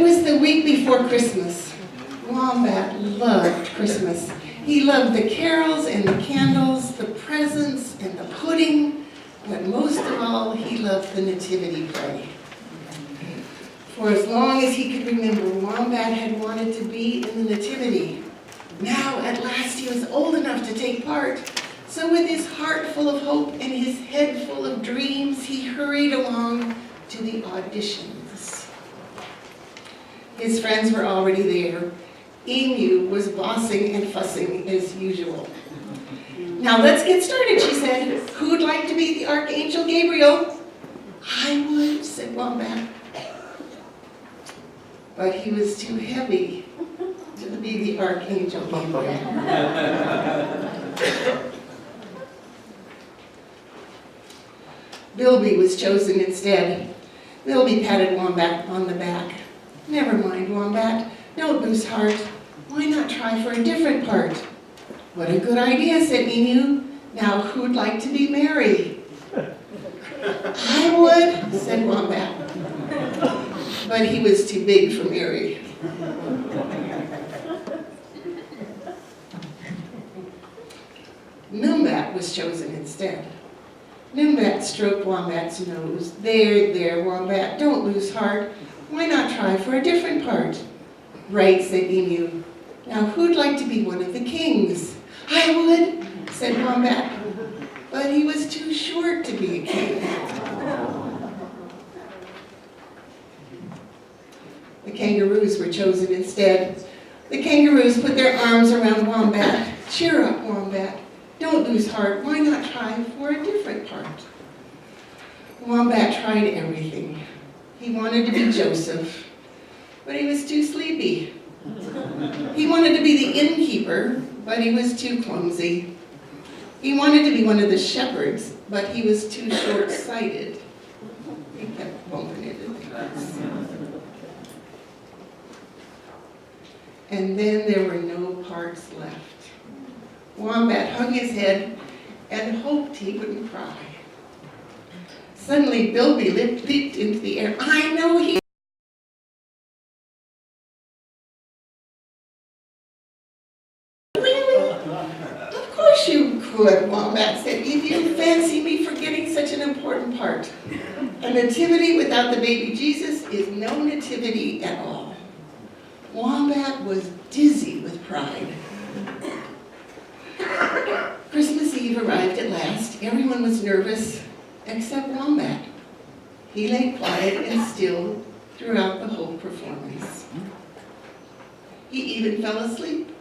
It was the week before Christmas. Wombat loved Christmas. He loved the carols and the candles, the presents and the pudding, but most of all, he loved the nativity play. For as long as he could remember, Wombat had wanted to be in the nativity. Now, at last, he was old enough to take part. So with his heart full of hope and his head full of dreams, he hurried along to the auditions. His friends were already there. Emu was bossing and fussing as usual. Now let's get started, she said. Who'd like to be the Archangel Gabriel? I would, said Wombat. But he was too heavy to be the Archangel Gabriel. Bilby was chosen instead. Bilby patted Wombat on the back. Never mind, Wombat. Don't lose heart. Why not try for a different part? What a good idea, said Emu. Now who'd like to be Mary? I would, said Wombat. But he was too big for Mary. Noombat was chosen instead. Noombat stroked Wombat's nose. There, Wombat, don't lose heart. Why not try for a different part? Right, said Emu. Now who'd like to be one of the kings? I would, said Wombat. But he was too short to be a king. The kangaroos were chosen instead. The kangaroos put their arms around Wombat. Cheer up, Wombat. Don't lose heart. Why not try for a different part? Wombat tried everything. He wanted to be Joseph, but he was too sleepy. He wanted to be the innkeeper, but he was too clumsy. He wanted to be one of the shepherds, but he was too short-sighted. He kept bumping into things. And then there were no parts left. Wombat hung his head and hoped he wouldn't cry. Suddenly, Bilby leaped into the air. I know he... Really? Of course you could, Wombat said. If you fancy me forgetting such an important part. A nativity without the baby Jesus is no nativity at all. Wombat was dizzy with pride. Christmas Eve arrived at last. Everyone was nervous, except Wombat. He lay quiet and still throughout the whole performance. He even fell asleep.